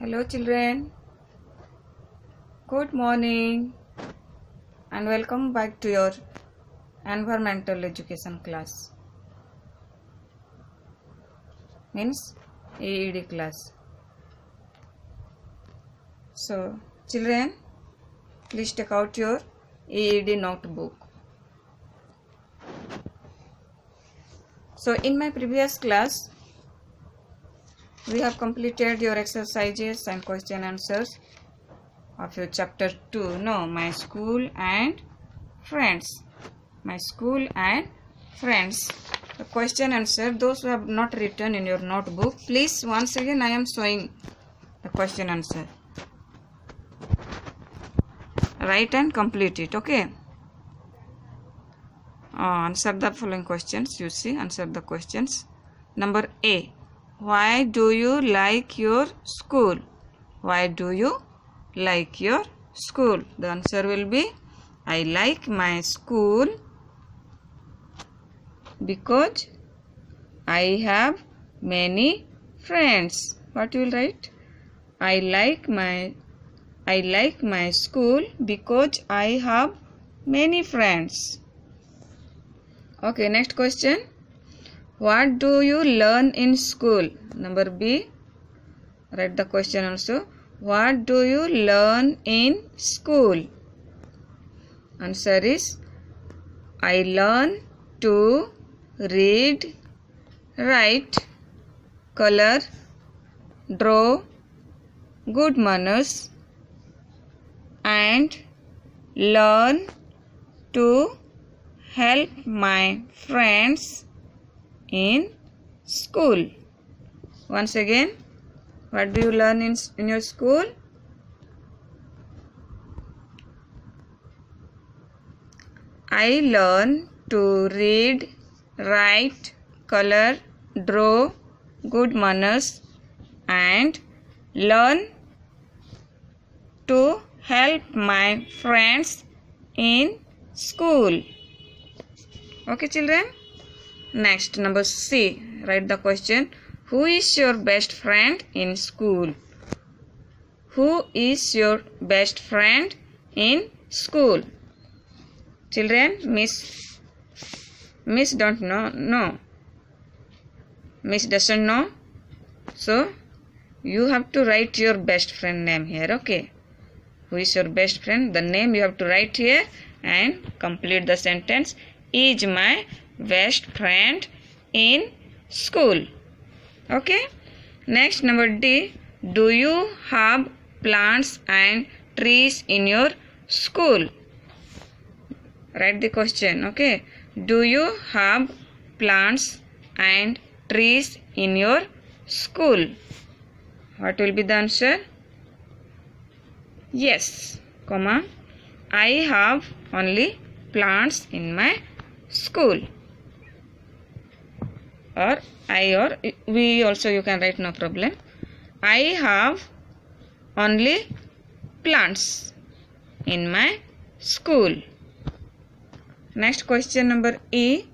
Hello children, good morning and welcome back to your environmental education class, means EED class. So children, please take out your EED notebook. So in my previous class, we have completed your exercises and question answers of your chapter 2. No, my school and friends. My school and friends. The question answer, those who have not written in your notebook, please once again I am showing the question answer. Write and complete it, okay? Answer the following questions. You see, answer the questions. Number A. Why do you like your school? Why do you like your school? The answer will be, I like my school because I have many friends. What you will write? I like my school because I have many friends. Okay, next question. What do you learn in school? Number B. Write the question also. What do you learn in school? Answer is, I learn to read, write, color, draw, good manners, and learn to help my friends in school. Once again, what do you learn in your school? I learn to read, write, color, draw, good manners, and learn to help my friends in school. Okay, children? Next, number C. Write the question. Who is your best friend in school? Who is your best friend in school? Children, Miss don't know. No. Miss doesn't know. So, you have to write your best friend name here. Okay. Who is your best friend? The name you have to write here and complete the sentence. Is my best friend in school. Okay. Next, number D. Do you have plants and trees in your school? Write the question. Okay. Do you have plants and trees in your school? What will be the answer? Yes, comma. I have only plants in my school. Or I or we also you can write, no problem. I have only plants in my school. Next question, number E.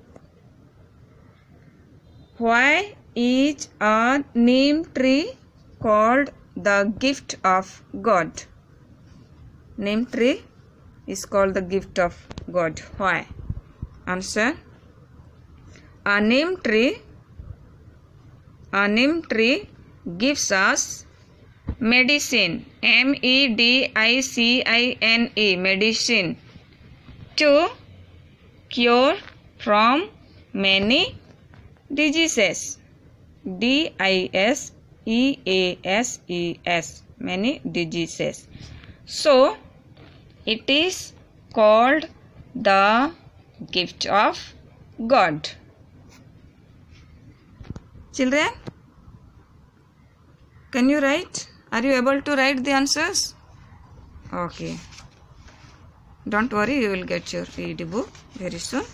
Why is a neem tree called the gift of God? Neem tree is called the gift of God. Why? Answer. A neem tree gives us medicine, medicine, medicine, to cure from many diseases, diseases, many diseases. So, it is called the gift of God. Children, can you write? Are you able to write the answers? Okay. Don't worry, you will get your ED book very soon.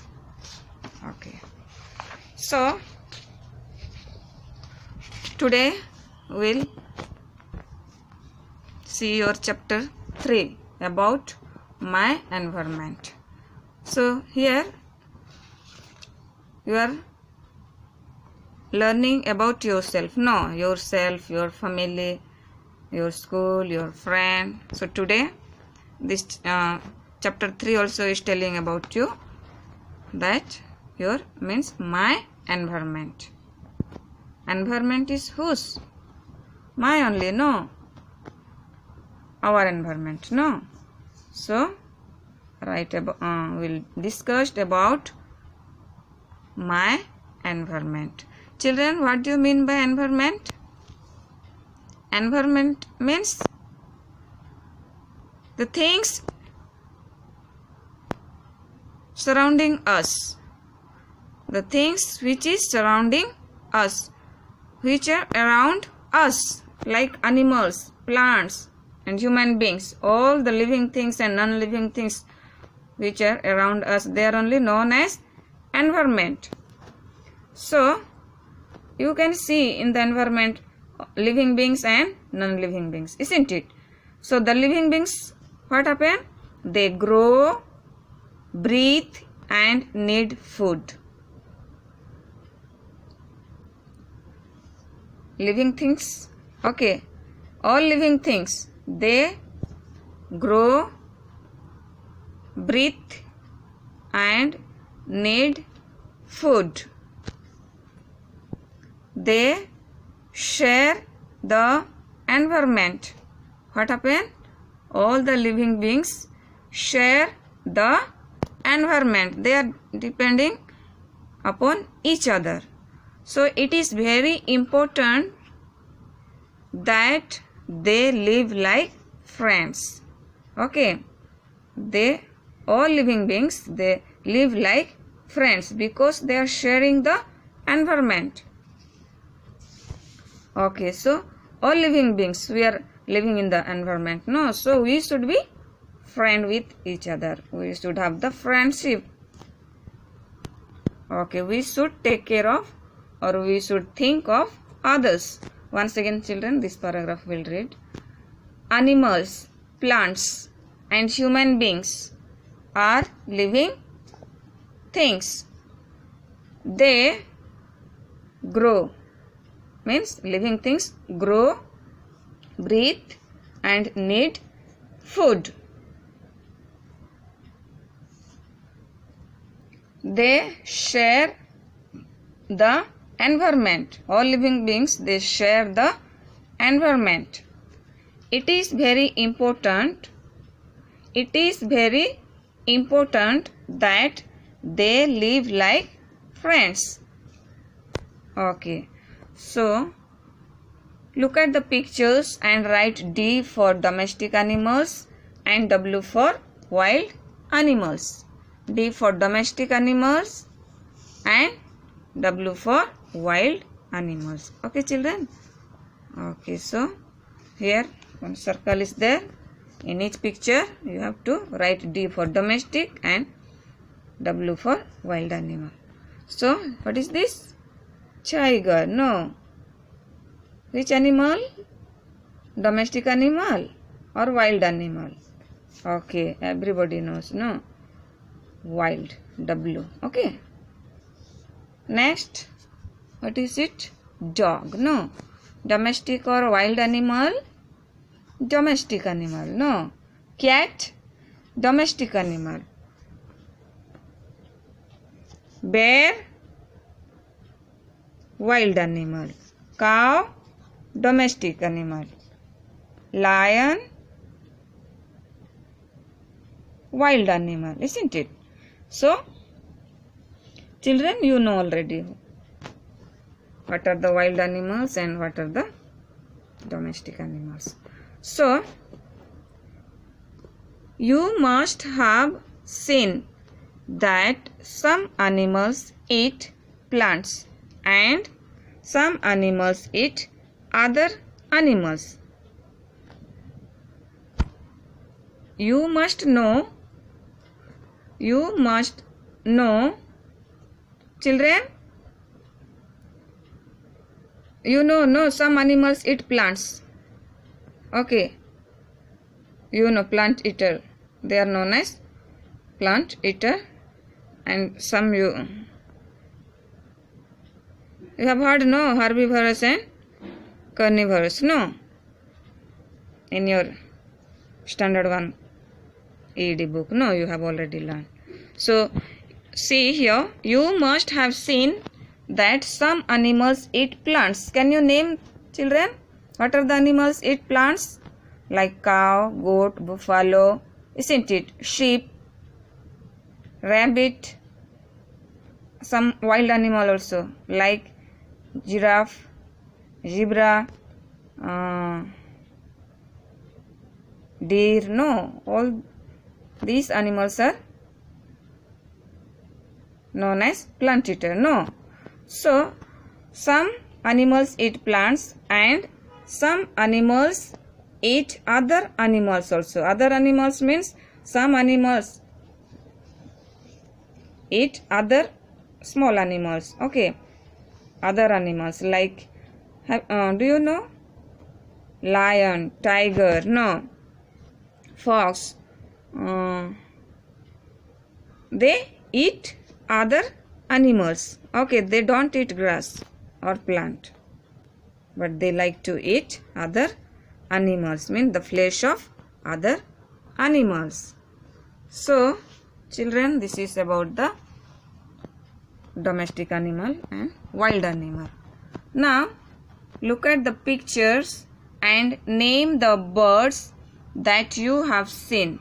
Okay. So, today we will see your chapter 3 about my environment. So, here you are learning about yourself. No, yourself, your family, your school, your friend. So today this chapter 3 also is telling about you that your means my environment. Environment is whose? My only, no. Our environment, no. So right about we'll discuss about my environment. Children, what do you mean by environment? Environment means the things surrounding us. The things which is surrounding us, which are around us, like animals, plants, and human beings. All the living things and non-living things which are around us, they are only known as environment. So you can see in the environment living beings and non-living beings, isn't it? So the living beings, what happen? They grow, breathe, and need food. Living things, okay, all living things, they grow, breathe, and need food. They share the environment. What happened? All the living beings share the environment. They are depending upon each other. So it is very important that they live like friends. Okay, they all living beings, they live like friends because they are sharing the environment. Okay, so all living beings, we are living in the environment, no? So we should be friend with each other. We should have the friendship. Okay, we should take care of, or we should think of others. Once again, children, this paragraph will read. Animals, plants, and human beings are living things. They grow. Means living things grow, breathe, and need food. They share the environment. All living beings, they share the environment. It is very important. It is very important that they live like friends. Okay. So, look at the pictures and write D for domestic animals and W for wild animals. D for domestic animals and W for wild animals. Okay, children? Okay, so here one circle is there. In each picture, you have to write D for domestic and W for wild animal. So, what is this? Tiger, no. Which animal? Domestic animal or wild animal? Okay, everybody knows, no? Wild, W, okay. Next, what is it? Dog, no. Domestic or wild animal? Domestic animal, no. Cat, domestic animal. Bear, wild animal. Cow, domestic animal. Lion, wild animal, isn't it? So, children, you know already what are the wild animals and what are the domestic animals. So, you must have seen that some animals eat plants and some animals eat other animals. You must know, children, you know, no, some animals eat plants. Okay, you know, plant eater, they are known as plant eater, and some you have heard, no, herbivorous and carnivorous, no. in your standard 1 ED book. No, you have already learned. So see here, you must have seen that some animals eat plants. Can you name, children? What are the animals eat plants? Like cow, goat, buffalo, isn't it? Sheep, rabbit, some wild animal also like giraffe, zebra, deer. No, all these animals are known as plant eater. No. So some animals eat plants and some animals eat other animals also. Other animals means some animals eat other small animals. Okay, other animals like do you know lion, tiger? No, fox. They eat other animals. Okay, they don't eat grass or plant, but they like to eat other animals, mean the flesh of other animals. So children, this is about the domestic animal and wild animal. Now look at the pictures and name the birds that you have seen.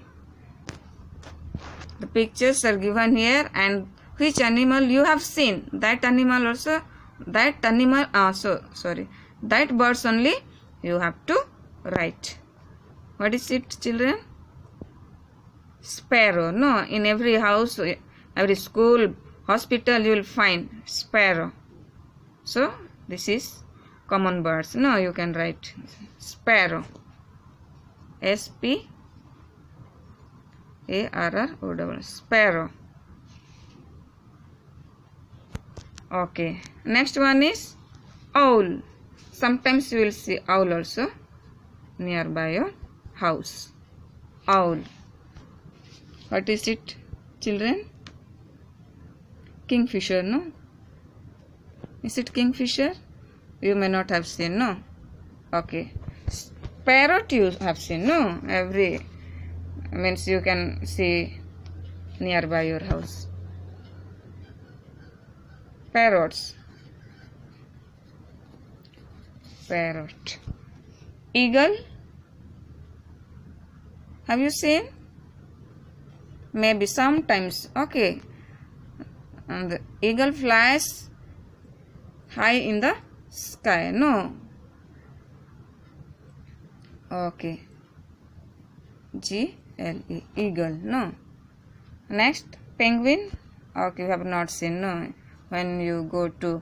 The pictures are given here and which animal you have seen, that animal also, that animal that birds only you have to write. What is it, children? Sparrow. No, in every house, every school, hospital you will find sparrow. So this is common birds. No, you can write sparrow. SPARROW. Sparrow. Okay. Next one is owl. Sometimes you will see owl also nearby your house. Owl. What is it, children? Kingfisher, no? Is it kingfisher? You may not have seen, no? Okay. Parrot you have seen, no? Every means you can see nearby your house. Parrots. Parrot. Eagle. Have you seen? Maybe sometimes. Okay. And the eagle flies high in the sky. No. Okay. GLE. Eagle. No. Next, penguin. Okay, you have not seen. No. When you go to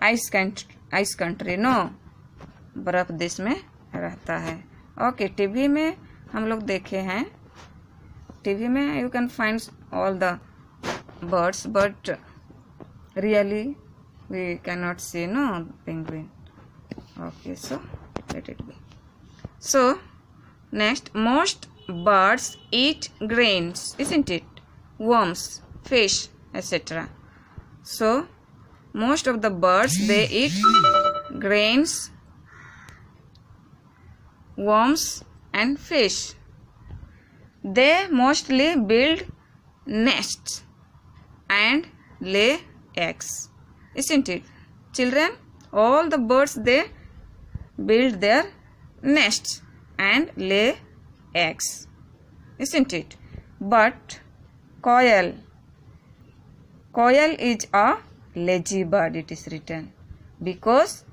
ice country. No. बर्फ देश में रहता है. Okay, TV में हम लोग देखे हैं. टीवी में you can find all the birds, but really we cannot see, no, penguin. Okay, so let it be. So next, most birds eat grains, isn't it? Worms, fish, etc. So most of the birds, they eat grains, worms and fish. They mostly build nests and lay eggs, isn't it, children? All the birds, they build their nests and lay eggs, isn't it? But quail is a lazy bird, it is written, because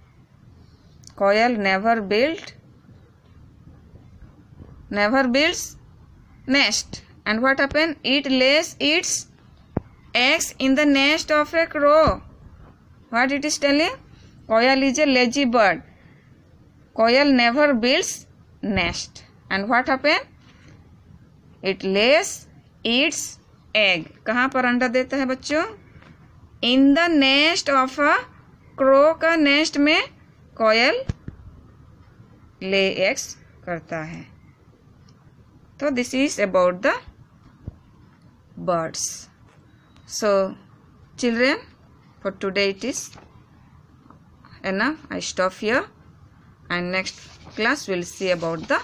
quail never builds nest. And what happen? It lays its eggs in the nest of a crow. What it is telling? Quail is a lazy bird. Quail never builds nest. And what happen? It lays its egg. कहाँ पर अंडा देता है बच्चों? In the nest of a crow का nest में quail lay eggs करता है. So this is about the birds. So children, for today it is enough. I stop here and next class we'll see about the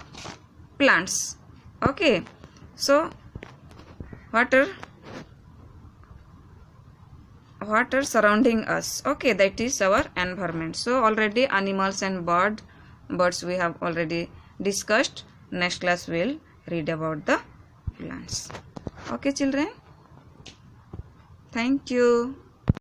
plants. Okay, so what are surrounding us? Okay, that is our environment. So already animals and birds we have already discussed. Next class we'll read about the plants. Okay children, thank you.